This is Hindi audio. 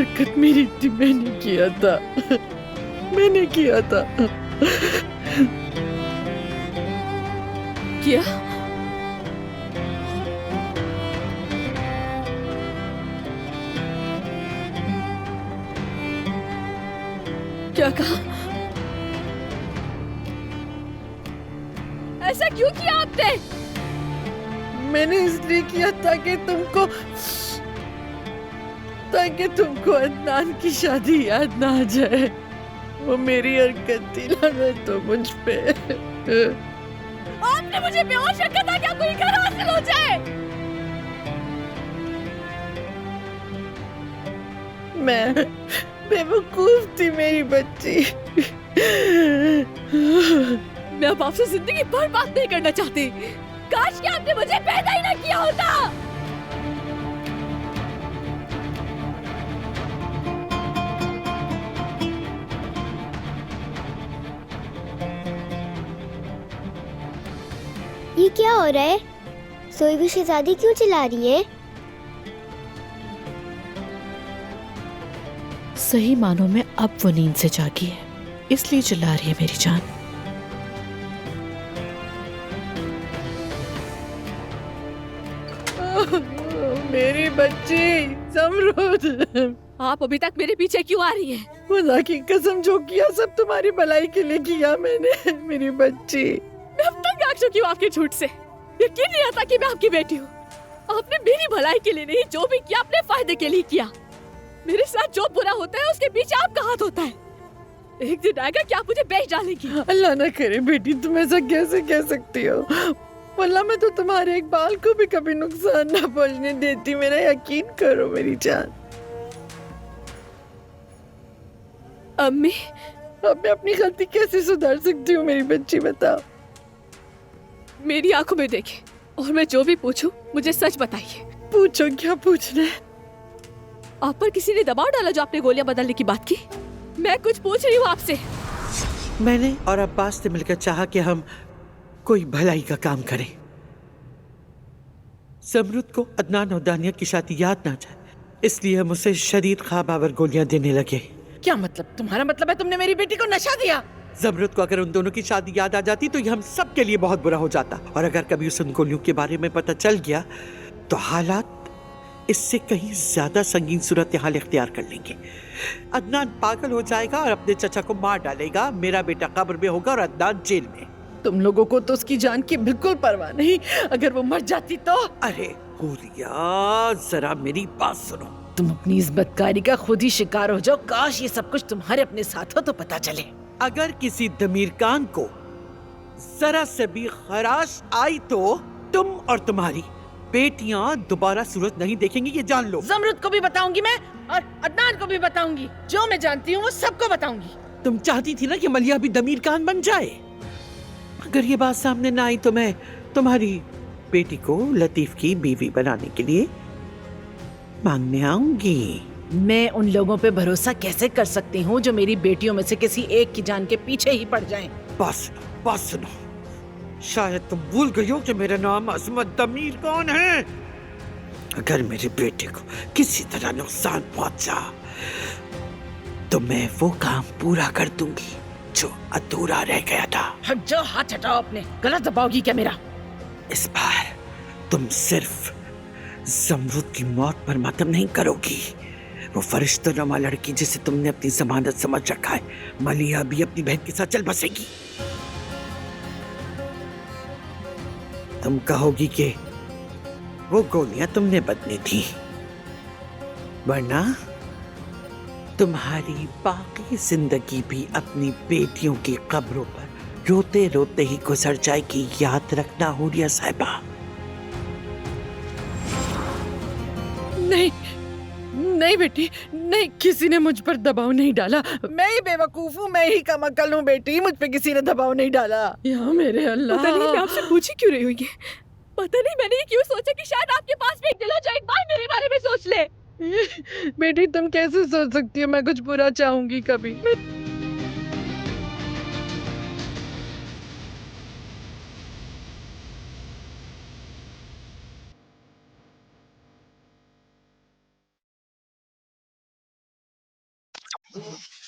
हरकत मेरी थी, मैंने किया था, मैंने किया था। क्या? क्या कहा? ऐसा क्यों किया आपने? मैंने इसलिए किया ताकि तुमको अदनान की शादी याद ना आ जाए। वो मेरी हरकत थी, लानत तो मुझ पे। आपने मुझे बेहोश रखा था कि आपको ये घर हासिल हो जाए। मैं बेवकूफ थी मेरी बच्ची। मैं अब आपसे जिंदगी भर बात नहीं करना चाहती। काश कि आपने मुझे पैदा ही ना किया होता। ये क्या हो रहा है? सोई हुई शहजादी क्यों चिल्ला रही है? सही मानों में अब वो नींद से जागी है, इसलिए चिल्ला रही है मेरी जान। मेरी बच्ची ज़मरुद, आप अभी तक मेरे पीछे क्यों आ रही हैं? खुदा की कसम, जो किया सब तुम्हारी भलाई के लिए किया मैंने, मेरी बच्ची। मैं अब तक आ चुकी हूँ आपके झूठ से। यकीन नहीं आता कि मैं आपकी बेटी हूँ। आपने मेरी भलाई के लिए नहीं, जो भी किया अपने फायदे के लिए किया। मेरे साथ जो बुरा होता है उसके पीछे आपका हाथ होता है। एक दिन आएगा कि आप मुझे बेच डालेंगी। अल्लाह ना करे बेटी, तुम ऐसा कैसे कह सकती हो? वल्लाह मैं तो तुम्हारे एक बाल को भी कभी नुकसान ना पहुंचने देती, मेरा यकीन करो मेरी जान। अम्मी, अब मैं अपनी गलती कैसे सुधार सकती हूँ मेरी बच्ची, बताओ। मेरी आंखों में देखे और मैं जो भी पूछूं मुझे सच बताइए। पूछो, क्या पूछना है? आप पर किसी ने दबाव डाला जो आपने गोलियां बदलने की बात की? मैं कुछ पूछ रही हूँ आपसे। मैंने और अब्बास ने मिलकर चाहा कि हम कोई भलाई का काम करें। ज़मरुद को अदनान और दानिया की शादी याद ना जाए, इसलिए हम उसे शदीद ख्वाब आवर गोलियां देने लगे। क्या मतलब? तुम्हारा मतलब है तुमने मेरी बेटी को नशा दिया? ज़मरुद को अगर उन दोनों की शादी याद आ जाती तो ये हम सब के लिए बहुत बुरा हो जाता, और अगर कभी उसे उन गोलियों के बारे में पता चल गया तो हालात इससे कहीं ज्यादा संगीन सूरत हाल इख्तियार कर लेंगे। अदनान पागल हो जाएगा और अपने चचा को मार डालेगा, मेरा बेटा कब्र में होगा और अदनान जेल में। तुम लोगों को तो उसकी जान की बिल्कुल परवाह नहीं, अगर वो मर जाती तो। अरे हुरिया, जरा मेरी बात सुनो। तुम अपनी इस बदकारी का खुद ही शिकार हो जाओ। काश ये सब कुछ तुम्हारे अपने साथ हो तो पता चले। अगर किसी दमीर कान को जरा से भी खराश आई तो तुम और तुम्हारी बेटियां दोबारा सूरज नहीं देखेंगी, ये जान लो। ज़मरुद को भी बताऊंगी मैं, और अदनान को भी बताऊंगी। जो मैं जानती हूँ वो सबको बताऊंगी। तुम चाहती थी ना कि मलिया भी दमीर कान बन जाए। अगर ये बात सामने ना आई तो मैं तुम्हारी बेटी को लतीफ की बीवी बनाने के लिए मांगने आऊंगी। मैं उन लोगों पे भरोसा कैसे कर सकती हूँ जो मेरी बेटियों में से किसी एक की जान के पीछे ही पड़ जाएं? बात सुनो, शायद तुम भूल गई हो कि मेरा नाम अजमत दमीर कौन है। अगर मेरे बेटे को किसी तरह नुकसान पहुंचा तो मैं वो काम पूरा कर दूंगी जो अधूरा रह गया था। हट जाओ, हाथ हटाओ अपने। गलत दबाओगी क्या मेरा? इस बार तुम सिर्फ ज़मरुद की मौत पर मातम नहीं करोगी, वो फरिश्तनुमा लड़की जिसे तुमने अपनी जमानत समझ रखा है, मलिया भी अपनी बहन के साथ चल बसेगी। तुम कहोगी कि वो गोलियां तुमने बदली थी, वरना तुम्हारी बाकी जिंदगी भी अपनी बेटियों की कब्रों पर रोते रोते ही गुजर जाएगी। याद रखना हुरिया साहिबा। नहीं नहीं बेटी, नहीं, किसी ने मुझ पर दबाव नहीं डाला। मैं ही बेवकूफ हूँ, मैं ही कमअक्ल हूँ बेटी, मुझ पे किसी ने दबाव नहीं डाला। या मेरे अल्लाह। पता नहीं मैं आपसे पूछ ही क्यों रही हूँ ये। पता नहीं मैंने ये क्यों सोचा कि शायद आपके पास भी एक दिल हो जो एक बार मेरे बारे में सोच ले। बेटी तुम कैसे सोच सकती हो मैं कुछ बुरा चाहूंगी कभी? है।